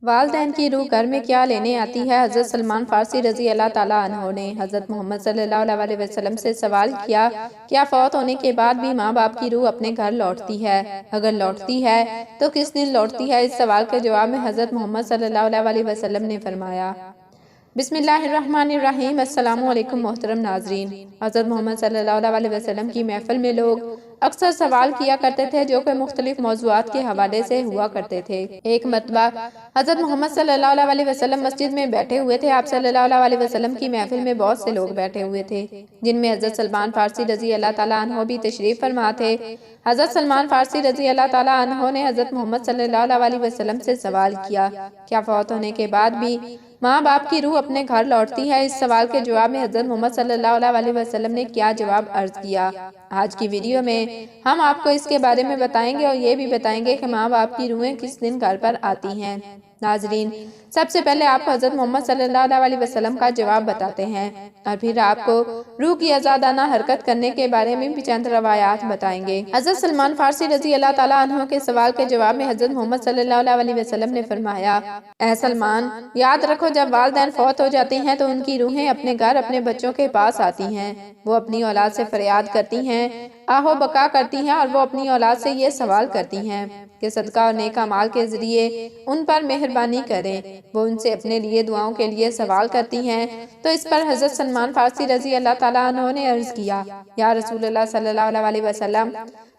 والدین کی روح گھر میں کیا لینے آتی ہے؟ حضرت سلمان فارسی رضی اللہ تعالیٰ عنہ نے حضرت محمد صلی اللہ علیہ وسلم سے سوال کیا، کیا فوت ہونے کے بعد بھی ماں باپ کی روح اپنے گھر لوٹتی ہے؟ اگر لوٹتی ہے تو کس دن لوٹتی ہے؟ اس سوال کے جواب میں حضرت محمد صلی اللہ علیہ وسلم نے فرمایا، بسم اللہ الرحمن الرحیم۔ السلام علیکم محترم ناظرین۔ حضرت محمد صلی اللہ علیہ وسلم کی محفل میں لوگ اکثر سوال کیا کرتے تھے جو کہ مختلف موضوعات کے حوالے سے ہوا کرتے تھے۔ ایک مرتبہ حضرت محمد صلی اللہ علیہ وسلم مسجد میں بیٹھے ہوئے تھے۔ آپ صلی اللہ علیہ وسلم کی محفل میں بہت سے لوگ بیٹھے ہوئے تھے، جن میں حضرت سلمان فارسی رضی اللہ تعالیٰ عنہ بھی تشریف فرما تھے۔ حضرت سلمان فارسی رضی اللہ تعالیٰ عنہ نے حضرت محمد صلی اللہ علیہ وسلم سے سوال کیا، کیا فوت ہونے کے بعد بھی ماں باپ کی روح اپنے گھر لوٹتی ہے؟ اس سوال کے جواب میں حضرت محمد صلی اللہ علیہ وسلم نے کیا جواب عرض کیا؟ آج کی ویڈیو میں ہم آپ کو اس کے بارے میں بتائیں گے اور یہ بھی بتائیں گے کہ ماں باپ کی روحیں کس دن گھر پر آتی ہیں۔ ناظرین، سب سے پہلے آپ کو حضرت محمد صلی اللہ علیہ وسلم کا جواب بتاتے ہیں اور پھر آپ کو روح کی آزادانہ حرکت کرنے کے بارے میں بھی چند روایات بتائیں گے۔ حضرت سلمان فارسی رضی اللہ تعالیٰ عنہ کے سوال کے جواب میں حضرت محمد صلی اللہ علیہ وسلم نے فرمایا، اے سلمان، یاد رکھو جب والدین فوت ہو جاتے ہیں تو ان کی روحیں اپنے گھر اپنے بچوں کے پاس آتی ہیں۔ وہ اپنی اولاد سے فریاد کرتی ہیں، آہو بکا کرتی ہیں اور وہ اپنی اولاد سے یہ سوال کرتی ہیں کہ صدقہ اور نیک اعمال کے ذریعے ان پر مہربانی کریں۔ وہ ان سے اپنے لیے دعاؤں کے لیے سوال کرتی ہیں۔ تو اس پر حضرت سلمان فارسی رضی اللہ تعالیٰ عنہ نے عرض کیا، یا رسول اللہ صلی اللہ علیہ وسلم،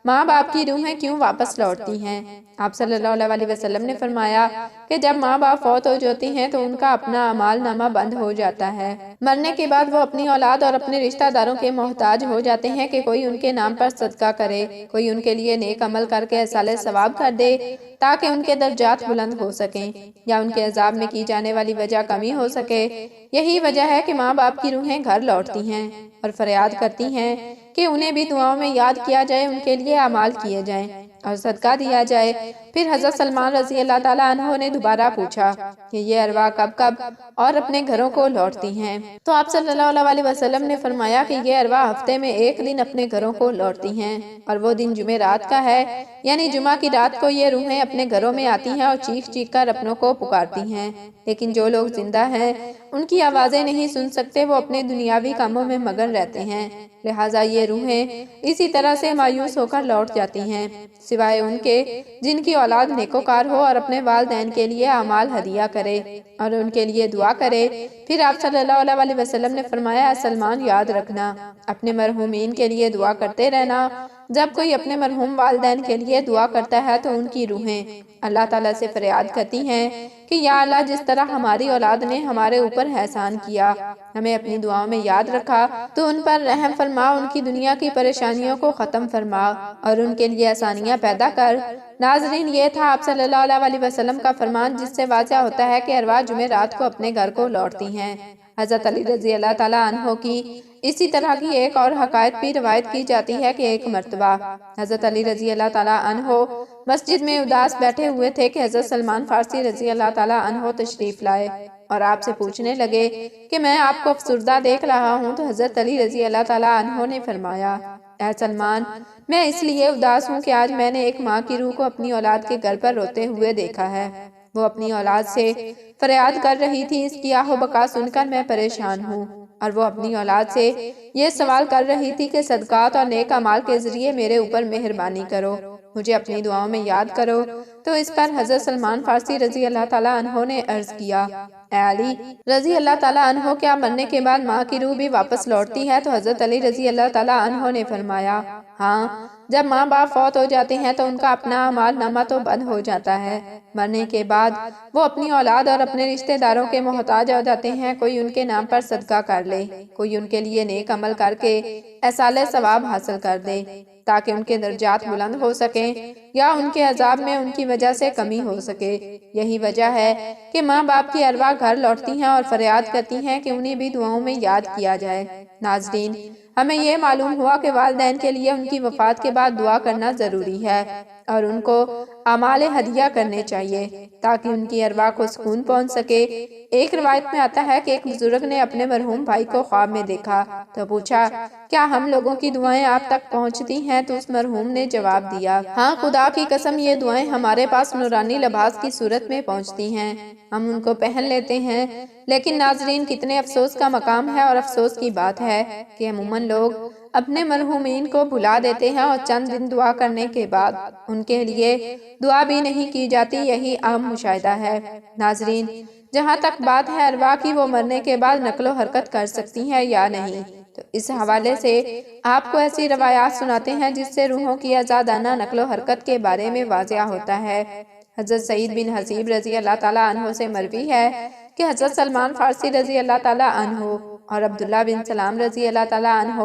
ماں باپ کی روحیں کیوں واپس لوٹتی ہیں؟ آپ صلی اللہ علیہ وسلم نے فرمایا کہ جب ماں باپ فوت ہو جاتی ہیں تو ان کا اپنا اعمال نامہ بند ہو جاتا ہے۔ مرنے کے بعد وہ اپنی اولاد اور اپنے رشتہ داروں کے محتاج ہو جاتے ہیں کہ کوئی ان کے نام پر صدقہ کرے، کوئی ان کے لیے نیک عمل کر کے ایصال ثواب کر دے تاکہ ان کے درجات بلند ہو سکیں یا ان کے عذاب میں کی جانے والی وجہ کمی ہو سکے۔ یہی وجہ ہے کہ ماں باپ کی روحیں گھر لوٹتی ہیں اور فریاد کرتی ہیں کہ انہیں بھی دعاؤں میں یاد کیا جائے، ان کے لیے اعمال کیے جائیں اور صدقہ دیا جائے۔ پھر حضرت سلمان رضی اللہ تعالیٰ عنہ نے دوبارہ پوچھا کہ یہ ارواح کب کب اور اپنے گھروں کو لوٹتی ہیں؟ تو آپ صلی اللہ علیہ وسلم نے فرمایا کہ یہ ارواح ہفتے میں ایک دن اپنے گھروں کو لوٹتی ہیں اور وہ دن جمعہ رات کا ہے، یعنی جمعہ کی رات کو یہ روحیں اپنے گھروں میں آتی ہیں اور چیخ چیخ کر اپنوں کو پکارتی ہیں، لیکن جو لوگ زندہ ہیں ان کی آوازیں نہیں سن سکتے، وہ اپنے دنیاوی کاموں میں مگن رہتے ہیں، لہٰذا یہ روحیں اسی طرح سے مایوس ہو کر لوٹ جاتی ہیں، سوائے ان کے جن کی اولاد نیکوکار ہو اور اپنے والدین کے لیے اعمال ہدیہ کرے اور ان کے لیے دعا کرے۔ پھر آپ صلی اللہ علیہ وسلم نے فرمایا، سلمان، یاد رکھنا، اپنے مرحومین کے لیے دعا کرتے رہنا۔ جب کوئی اپنے مرحوم والدین کے لیے دعا کرتا ہے تو ان کی روحیں اللہ تعالیٰ سے فریاد کرتی ہیں کہ یا اللہ، جس طرح ہماری اولاد نے ہمارے اوپر احسان کیا، ہمیں اپنی دعاؤں میں یاد رکھا، تو ان پر رحم فرما، ان کی دنیا کی پریشانیوں کو ختم فرما اور ان کے لیے آسانیاں پیدا کر۔ ناظرین، یہ تھا آپ صلی اللہ علیہ وسلم کا فرمان، جس سے واضح ہوتا ہے کہ ارواح جمعہ رات کو اپنے گھر کو لوٹتی ہیں۔ حضرت علی رضی اللہ تعالیٰ عنہ کی اسی طرح کی ایک اور حکایت بھی روایت کی جاتی ہے کہ ایک مرتبہ حضرت علی رضی اللہ تعالیٰ عنہ مسجد میں اداس بیٹھے ہوئے تھے کہ حضرت سلمان فارسی رضی اللہ تعالیٰ عنہ تشریف لائے اور آپ سے پوچھنے لگے کہ میں آپ کو افسردہ دیکھ رہا ہوں، تو حضرت علی رضی اللہ تعالیٰ عنہ نے فرمایا، اے سلمان، میں اس لیے اداس ہوں کہ آج میں نے ایک ماں کی روح کو اپنی اولاد کے گھر پر روتے ہوئے دیکھا ہے۔ وہ اپنی اولاد سے فریاد کر رہی تھی، اس کی آہ و بکا سن کر میں پریشان ہوں، اور وہ اپنی اولاد سے یہ سوال کر رہی تھی کہ صدقات اور نیک اعمال کے ذریعے میرے اوپر مہربانی کرو، مجھے اپنی دعاؤں میں یاد کرو۔ تو اس پر حضرت سلمان فارسی رضی اللہ تعالیٰ عنہ نے عرض کیا، اے علی رضی اللہ تعالیٰ عنہ، کیا مرنے کے بعد ماں کی روح بھی واپس لوٹتی ہے؟ تو حضرت علی رضی اللہ تعالیٰ عنہ نے فرمایا، ہاں، جب ماں باپ فوت ہو جاتے ہیں تو ان کا اپنا اعمال نامہ تو بند ہو جاتا ہے، مرنے کے بعد وہ اپنی اولاد اور اپنے رشتہ داروں کے محتاج ہو جاتے ہیں، کوئی ان کے نام پر صدقہ کر لے، کوئی ان کے لیے نیک عمل کر کے ایصال ثواب حاصل کر دے تاکہ ان کے درجات بلند ہو سکیں یا ان کے عذاب میں ان کی وجہ سے کمی ہو سکے۔ یہی وجہ ہے کہ ماں باپ کی ارواح گھر لوٹتی ہیں اور فریاد کرتی ہیں کہ انہیں بھی دعاؤں میں یاد کیا جائے۔ ناظرین، ہمیں یہ معلوم ہوا کہ والدین کے لیے ان کی وفات کے بعد دعا کرنا ضروری ہے۔ اور ان کو اعمال ہدیہ کرنے چاہیے تاکہ ان کی ارواح کو سکون پہنچ سکے۔ ایک روایت میں آتا ہے کہ ایک بزرگ نے اپنے مرحوم بھائی کو خواب میں دیکھا تو پوچھا، کیا ہم لوگوں کی دعائیں آپ تک پہنچتی ہیں؟ تو اس مرحوم نے جواب دیا، ہاں، خدا کی قسم یہ دعائیں ہمارے پاس نورانی لباس کی صورت میں پہنچتی ہیں، ہم ان کو پہن لیتے ہیں۔ لیکن ناظرین، کتنے افسوس کا مقام ہے اور افسوس کی بات ہے کہ عموماً لوگ اپنے مرحومین کو بھلا دیتے ہیں اور چند دن دعا کرنے کے بعد ان کے لیے دعا بھی نہیں کی جاتی۔ یہی عام مشاہدہ ہے۔ ناظرین، جہاں تک بات ہے ارواح کی، وہ مرنے کے بعد نقل و حرکت کر سکتی ہیں یا نہیں، تو اس حوالے سے آپ کو ایسی روایات سناتے ہیں جس سے روحوں کی آزادانہ نقل و حرکت کے بارے میں واضح ہوتا ہے۔ حضرت سعید بن حسیب رضی اللہ تعالیٰ عنہ سے مروی ہے کہ حضرت سلمان فارسی رضی اللہ تعالیٰ عنہ اور عبداللہ بن سلام رضی اللہ تعالیٰ عنہ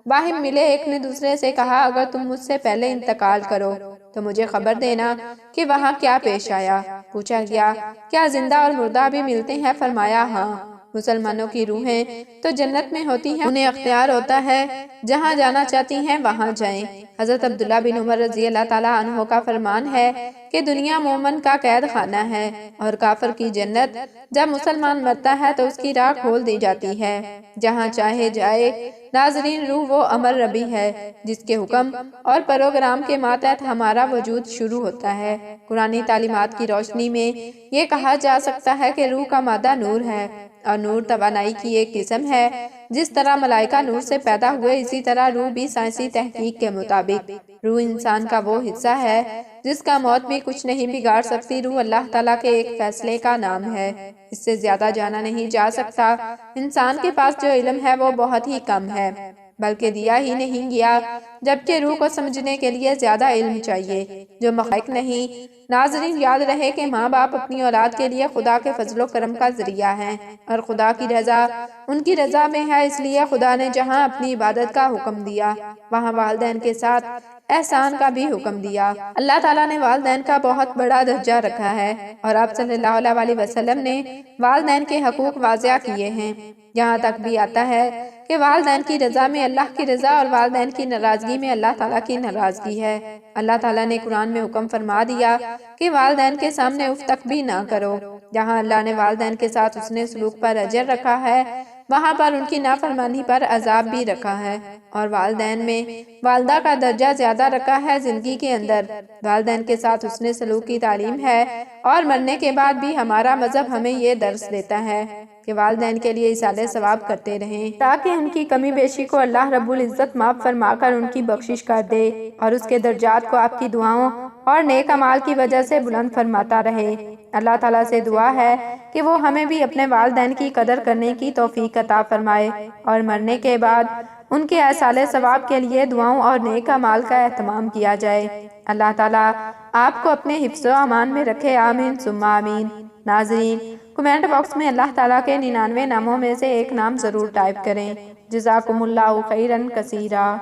باہم ملے۔ ایک نے دوسرے سے کہا، اگر تم مجھ سے پہلے انتقال کرو تو مجھے خبر دینا کہ وہاں کیا پیش آیا۔ پوچھا گیا، کیا زندہ اور مردہ بھی ملتے ہیں؟ فرمایا، ہاں، مسلمانوں کی روحیں تو جنت میں ہوتی ہیں، انہیں اختیار ہوتا ہے جہاں جانا چاہتی ہیں وہاں جائیں۔ حضرت عبداللہ بن عمر رضی اللہ تعالیٰ عنہ کا فرمان ہے کہ دنیا مومن کا قید خانہ ہے اور کافر کی جنت۔ جب مسلمان مرتا ہے تو اس کی راہ کھول دی جاتی ہے، جہاں چاہے جائے۔ ناظرین، روح وہ امر ربی ہے جس کے حکم اور پروگرام کے ماتحت ہمارا وجود شروع ہوتا ہے۔ قرآنی تعلیمات کی روشنی میں یہ کہا جا سکتا ہے کہ روح کا مادہ نور ہے اور نور توانائی کی ایک قسم ہے۔ جس طرح ملائکہ نور سے پیدا ہوئے، اسی طرح روح بھی سائنسی تحقیق کے مطابق روح انسان کا وہ حصہ ہے جس کا موت بھی کچھ نہیں بگاڑ سکتی۔ روح اللہ تعالیٰ کے ایک فیصلے کا نام ہے، اس سے زیادہ جانا نہیں جا سکتا۔ انسان کے پاس جو علم ہے وہ بہت ہی کم ہے، بلکہ دیا ہی نہیں گیا، جبکہ روح کو سمجھنے کے لیے زیادہ علم چاہیے جو مخلوق نہیں۔ ناظرین، یاد رہے کہ ماں باپ اپنی اولاد کے لیے خدا کے فضل و کرم کا ذریعہ ہیں اور خدا کی رضا ان کی رضا میں ہے۔ اس لیے خدا نے جہاں اپنی عبادت کا حکم دیا، وہاں والدین کے ساتھ احسان کا بھی حکم دیا۔ اللہ تعالیٰ نے والدین کا بہت بڑا درجہ رکھا ہے اور آپ صلی اللہ علیہ وسلم نے والدین کے حقوق واضح کیے ہیں۔ یہاں تک بھی آتا ہے کہ والدین کی رضا میں اللہ کی رضا اور والدین کی ناراضگی میں اللہ تعالیٰ کی ناراضگی ہے۔ اللہ تعالیٰ نے قرآن میں حکم فرما دیا کہ والدین کے سامنے اف تک بھی نہ کرو۔ جہاں اللہ نے والدین کے ساتھ حسن سلوک پر اجر رکھا ہے، وہاں پر ان کی نافرمانی پر عذاب بھی رکھا ہے، اور والدین میں والدہ کا درجہ زیادہ رکھا ہے۔ زندگی کے اندر والدین کے ساتھ حسن سلوک کی تعلیم ہے اور مرنے کے بعد بھی ہمارا مذہب ہمیں یہ درس دیتا ہے کہ والدین کے لیے ایصال ثواب کرتے رہیں تاکہ ان کی کمی بیشی کو اللہ رب العزت معاف فرما کر ان کی بخشش کر دے اور اس کے درجات کو آپ کی دعاؤں اور نیک اعمال کی وجہ سے بلند فرماتا رہے۔ اللہ تعالیٰ سے دعا ہے کہ وہ ہمیں بھی اپنے والدین کی قدر کرنے کی توفیق عطا فرمائے اور مرنے کے بعد ان کے ایصال ثواب کے لیے دعاؤں اور نیک اعمال کا اہتمام کیا جائے۔ اللہ تعالیٰ آپ کو اپنے حفظ و امان میں رکھے، آمین ثم آمین۔ ناظرین، کمنٹ باکس میں اللہ تعالیٰ کے 99 ناموں میں سے ایک نام ضرور ٹائپ کریں۔ جزاکم اللہ خیرا کثیرا۔